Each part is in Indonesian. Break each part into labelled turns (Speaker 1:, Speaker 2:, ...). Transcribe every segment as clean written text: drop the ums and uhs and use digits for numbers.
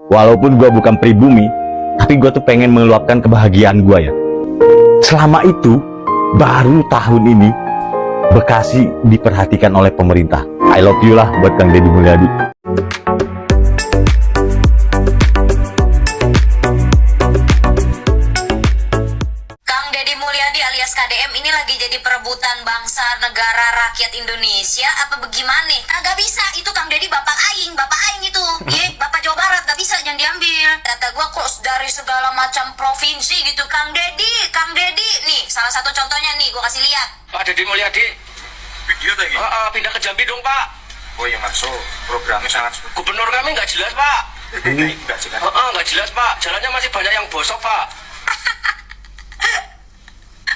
Speaker 1: walaupun gue bukan pribumi, tapi gue tuh pengen meluapkan kebahagiaan gue ya. Selama itu, baru tahun ini, Bekasi diperhatikan oleh pemerintah. I love you lah buat Kang Deddy Mulyadi.
Speaker 2: Kang Deddy Mulyadi alias KDM ini lagi jadi perebutan bangsa negara rakyat Indonesia apa bagaimana? Gak bisa, itu Kang Deddy bapak aing itu. Bapak Jawa Barat gak bisa, jangan diambil. Kata gua kok dari segala macam provinsi gitu. Kang Deddy, nih salah satu contohnya nih gua kasih lihat.
Speaker 3: Pak Deddy Mulyadi.
Speaker 4: Video lagi?
Speaker 3: Pindah ke Jambi dong Pak.
Speaker 4: Oh ya masuk, programnya sangat
Speaker 3: Gubernur kami nggak jelas Pak.
Speaker 4: nggak jelas.
Speaker 3: Nggak jelas Pak, jalannya masih banyak yang bosok Pak.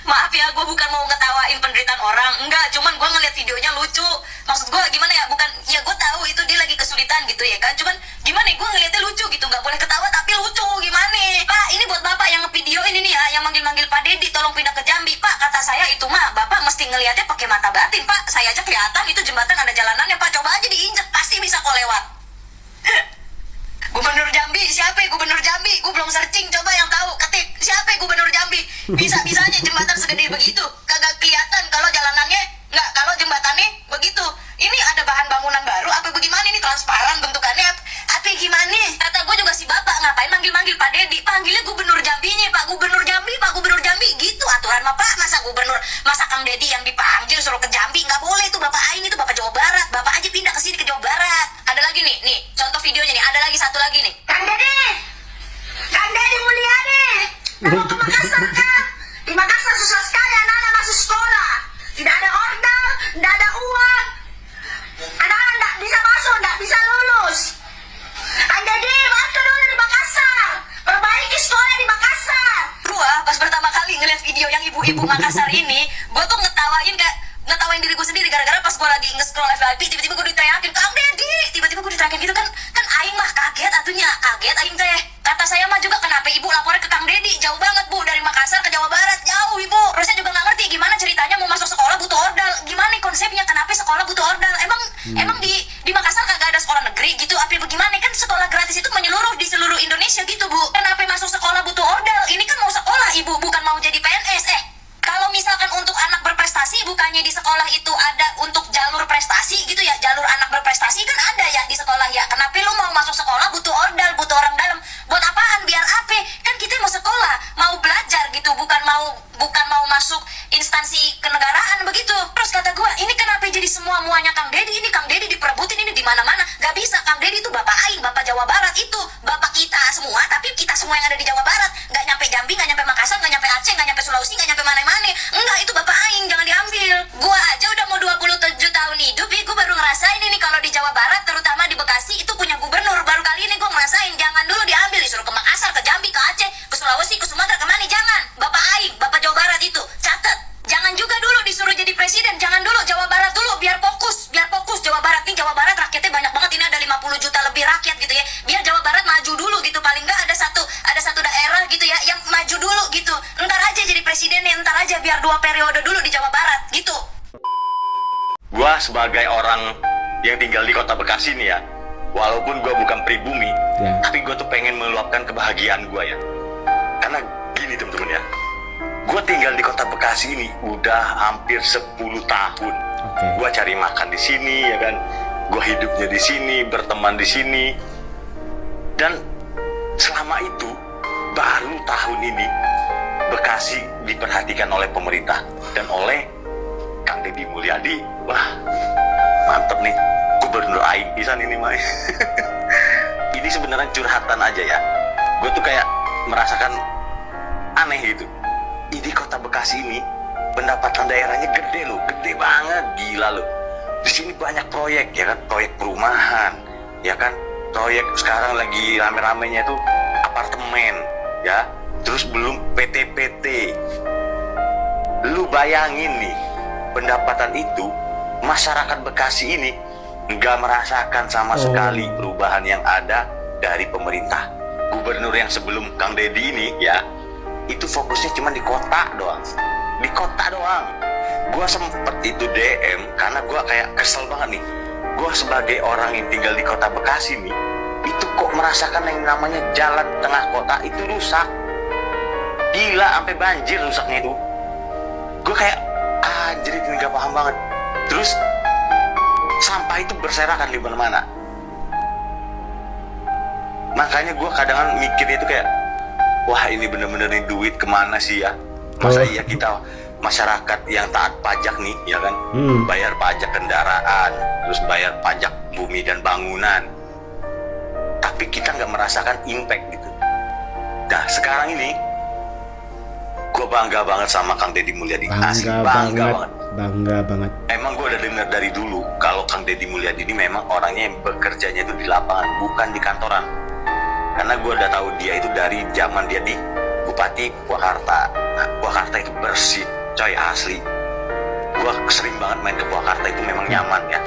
Speaker 2: Maaf ya, gue bukan mau ngetawain penderitaan orang. Enggak, cuman gue ngeliat videonya lucu. Maksud gue gimana ya, bukan, ya gue tahu itu dia lagi kesulitan gitu ya kan. Cuman gimana ya, gue ngeliatnya lucu gitu. Gak boleh ketawa tapi lucu, gimana? Pak, ini buat bapak yang ngevideo ini nih ya, yang manggil-manggil Pak Deddy, tolong pindah ke Jambi. Pak, kata saya itu mah, bapak mesti ngeliatnya pakai mata batin Pak. Saya aja kelihatan itu jembatan ada jalanannya Pak. Coba aja diinjek, pasti bisa kok lewat. Gubernur Jambi, siapa ya Gubernur Jambi? Gue belum searching, coba yang tahu ketik siapa ya Gubernur Jambi. Bisa-bisanya jembatan segede begitu kagak kelihatan kalau jalanannya, nggak, kalau jembatannya begitu. Ini ada bahan bangunan baru apa bagaimana, ini transparan bentukannya apa gimana? Kata gue juga si bapak ngapain manggil-manggil Pak Deddy, panggilnya Gubernur Jambinya, Pak Gubernur Jambi gitu aturan mah Pak. Masa Kang Deddy yang dipanggil suruh ke Jambi, nggak boleh, itu bapak aing itu bapak Jawa Barat. Bapak aja pindah ke sini ke Jawa Barat. Ada lagi nih contoh videonya nih, ada lagi satu lagi nih. Kang Deddy Mulyadi, mau ke Makassar kan? Di Makassar susah sekali anak-anak masuk sekolah, tidak ada ordal, tidak ada uang, anak-anak tidak bisa masuk, tidak bisa lulus. Kang Deddy, bantu dulu di Makassar, perbaiki sekolah di Makassar. Gua pas pertama kali ngeliat video yang ibu-ibu Makassar ini, gua tuh ngetawain diri gue sendiri, gara-gara pas gue lagi nge-scroll FYP, tiba-tiba gue diteriakin Kang Deddy, tiba-tiba gue diteriakin gitu kan aing mah kaget aing teh. Kata saya mah juga, kenapa ibu lapornya ke Kang Deddy, jauh banget Bu, dari Makassar ke Jawa Barat, jauh ibu. Terus saya juga nggak ngerti gimana ceritanya mau masuk sekolah butuh ordal, gimana konsepnya, kenapa sekolah butuh ordal, emang di Makassar kagak ada sekolah negeri gitu apa bagaimana? Kan sekolah gratis itu menyeluruh di seluruh Indonesia gitu Bu, kenapa masuk sekolah butuh ordal? Ini kan mau sekolah ibu, bukan mau jadi PNS. Kalau misalkan untuk anak berprestasi, bukannya di sekolah itu ada untuk jalur prestasi gitu ya, jalur anak berprestasi kan ada ya di sekolah ya. Kenapa lu mau masuk sekolah butuh ordal, butuh orang dalam? Buat apaan? Biar apa? Kan kita mau sekolah, mau belajar gitu, bukan mau masuk instansi kenegaraan begitu. Terus kata gua, ini kenapa jadi semua muanya Kang Deddy? Ini Kang Deddy diperebutin ini di mana-mana. Gak bisa, Kang Deddy itu bapak aing, bapak Jawa Barat itu, bapak kita semua, tapi kita semua yang ada di Jawa Barat. Gak nyampe Jambi, gak nyampe Makassar, gak nyampe Aceh, gak nyampe Sulawesi, gak nyampe mana-mana. Enggak, itu bapak aing, jangan diambil. Gua aja udah mau 27 tahun hidup, gua baru ngerasain ini kalau di Jawa Barat, terutama di Bekasi itu punya gubernur. Baru kali ini gua ngerasain, jangan dulu diambil, disuruh ke Makassar, ke Jambi, ke Aceh, ke Sulawesi, ke Sumatera, kemana, jangan. Bapak aing, bapak Jawa Barat itu, catat. Jangan juga dulu disuruh jadi presiden, jangan dulu, Jawa Barat dulu, biar fokus Jawa Barat nih. Jawa Barat rakyatnya banyak banget, ini ada 50 juta lebih rakyat gitu ya. Biar Jawa Barat maju dulu gitu, paling nggak ada satu daerah gitu ya yang maju dulu gitu. Ntar aja jadi presidennya, ntar aja biar 2 periode dulu di Jawa Barat gitu.
Speaker 1: Gua sebagai orang yang tinggal di kota Bekasi nih ya, walaupun gua bukan pribumi, tapi gua tuh pengen meluapkan kebahagiaan gua ya. Karena gini temen-temen ya, gua tinggal di kota Bekasi ini udah hampir 10 tahun. Gua cari makan di sini ya kan, gua hidupnya di sini, berteman di sini, dan selama itu baru tahun ini Bekasi diperhatikan oleh pemerintah dan oleh Kang Deddy Mulyadi. Wah, mantep nih, gubernur aing pisan ini mah. Ini sebenarnya curhatan aja ya. Gue tuh kayak merasakan aneh gitu. Di kota Bekasi ini pendapatan daerahnya gede loh, gede banget, gila loh. Di sini banyak proyek ya kan, proyek perumahan, ya kan, proyek sekarang lagi rame-ramenya tuh apartemen, ya. Terus belum PT-PT. Lu bayangin nih, pendapatan itu masyarakat Bekasi ini nggak merasakan sama sekali perubahan yang ada dari pemerintah. Gubernur yang sebelum Kang Deddy ini ya, itu fokusnya cuma di kota doang. Di kota doang. Gua sempet itu DM karena gua kayak kesel banget nih. Gua sebagai orang yang tinggal di kota Bekasi nih, itu kok merasakan yang namanya jalan tengah kota itu rusak. Gila, sampai banjir rusaknya itu. Gue kayak anjir, ini gak paham banget. Terus sampah itu berserakan di mana-mana. Makanya gue kadang mikirnya itu kayak, wah ini bener-bener nih duit kemana sih ya? Masa iya kita masyarakat yang taat pajak nih, ya kan? Bayar pajak kendaraan, terus bayar pajak bumi dan bangunan. Tapi kita nggak merasakan impact gitu. Nah sekarang ini, gue bangga banget sama Kang Deddy Mulyadi. Asli, bangga banget. Emang gue udah dengar dari dulu kalau Kang Deddy Mulyadi ini memang orangnya yang bekerjanya itu di lapangan, bukan di kantoran. Karena gue udah tahu dia itu dari zaman dia di Bupati Purwakarta. Nah, Purwakarta itu bersih, coy, asli. Gue sering banget main ke Purwakarta, itu memang nyaman ya.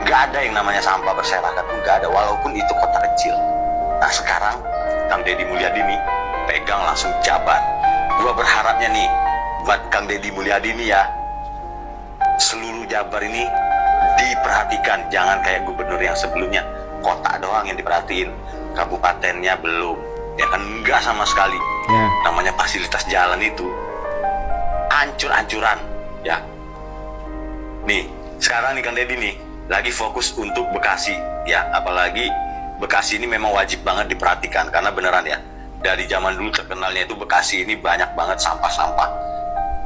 Speaker 1: Gak ada yang namanya sampah berserakan tuh, gak ada, walaupun itu kota kecil. Nah sekarang Kang Deddy Mulyadi nih pegang langsung Jabar. Gue berharapnya nih buat Kang Deddy Mulyadi nih ya, seluruh Jabar ini diperhatikan, jangan kayak gubernur yang sebelumnya kota doang yang diperhatiin, kabupatennya belum, ya kan, enggak sama sekali. Namanya fasilitas jalan itu hancur-hancuran ya. Nih sekarang nih Kang Deddy nih lagi fokus untuk Bekasi ya, apalagi Bekasi ini memang wajib banget diperhatikan karena beneran ya, dari zaman dulu terkenalnya itu Bekasi ini banyak banget sampah-sampah.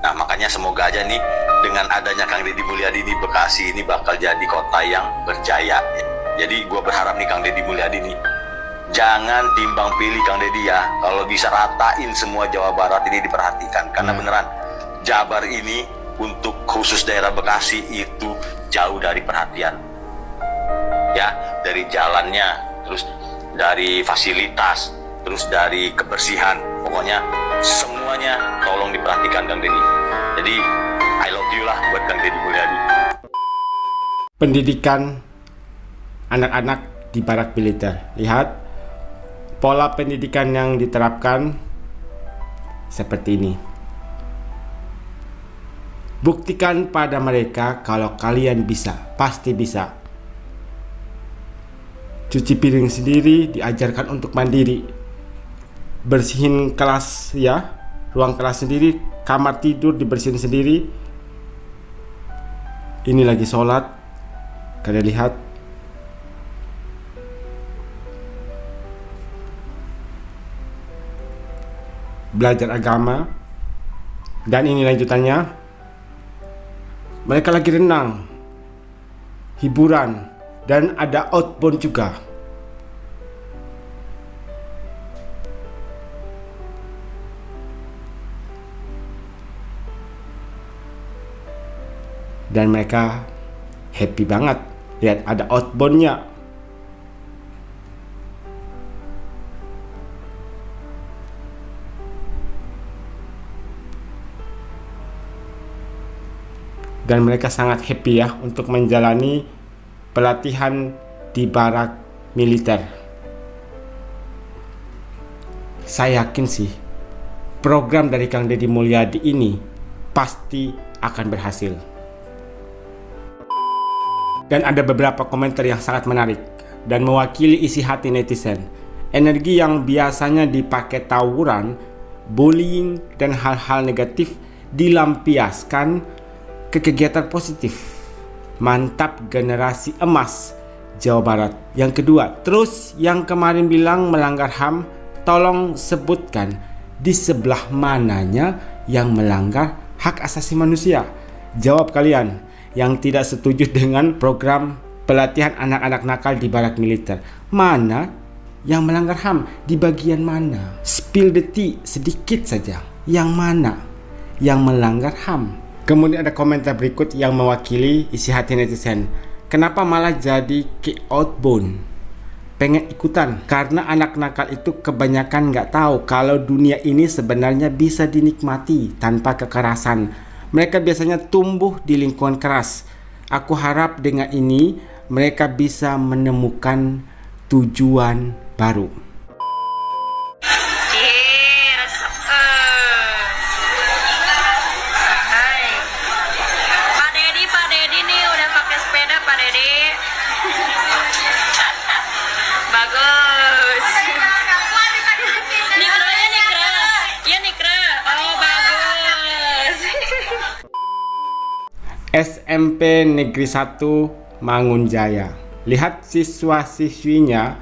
Speaker 1: Nah makanya semoga aja nih dengan adanya Kang Deddy Mulyadi di Bekasi ini bakal jadi kota yang berjaya. Jadi gue berharap nih Kang Deddy Mulyadi nih jangan timbang pilih Kang Deddy ya, kalau bisa ratain semua Jawa Barat ini diperhatikan karena beneran Jabar ini untuk khusus daerah Bekasi itu jauh dari perhatian ya, dari jalannya, terus dari fasilitas, terus dari kebersihan, pokoknya semuanya tolong diperhatikan Kang Deddy. Jadi I love you lah buat Kang Deddy Mulyadi.
Speaker 5: Pendidikan anak-anak di barak militer. Lihat pola pendidikan yang diterapkan seperti ini. Buktikan pada mereka kalau kalian bisa, pasti bisa. Cuci piring sendiri, diajarkan untuk mandiri. Bersihin kelas ya, ruang kelas sendiri, kamar tidur dibersihin sendiri. Ini lagi sholat, kalian lihat. Belajar agama. Dan ini lanjutannya. Mereka lagi renang, hiburan, dan ada outbound juga. Dan mereka happy banget. Lihat ada outboundnya. Dan mereka sangat happy ya untuk menjalani pelatihan di barak militer. Saya yakin sih program dari Kang Deddy Mulyadi ini pasti akan berhasil. Dan ada beberapa komentar yang sangat menarik dan mewakili isi hati netizen. Energi yang biasanya dipakai tawuran, bullying, dan hal-hal negatif dilampiaskan ke kegiatan positif. Mantap, generasi emas Jawa Barat. Yang kedua, terus yang kemarin bilang melanggar HAM, tolong sebutkan di sebelah mananya yang melanggar hak asasi manusia. Jawab kalian yang tidak setuju dengan program pelatihan anak-anak nakal di barak militer. Mana yang melanggar HAM? Di bagian mana? Spill the tea sedikit saja. Yang mana yang melanggar HAM? Kemudian ada komentar berikut yang mewakili isi hati netizen. Kenapa malah jadi ke outbound? Pengen ikutan karena anak nakal itu kebanyakan nggak tahu kalau dunia ini sebenarnya bisa dinikmati tanpa kekerasan. Mereka biasanya tumbuh di lingkungan keras. Aku harap dengan ini mereka bisa menemukan tujuan baru. SMP Negeri 1 Mangunjaya. Lihat siswa-siswinya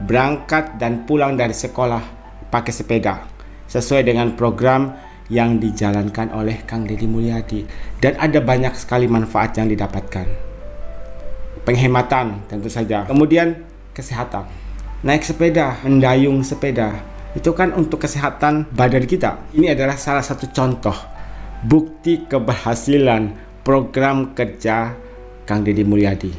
Speaker 5: berangkat dan pulang dari sekolah pakai sepeda sesuai dengan program yang dijalankan oleh Kang Deddy Mulyadi, dan ada banyak sekali manfaat yang didapatkan. Penghematan tentu saja, kemudian kesehatan. Naik sepeda, mendayung sepeda, itu kan untuk kesehatan badan kita. Ini adalah salah satu contoh bukti keberhasilan program kerja Kang Deddy Mulyadi.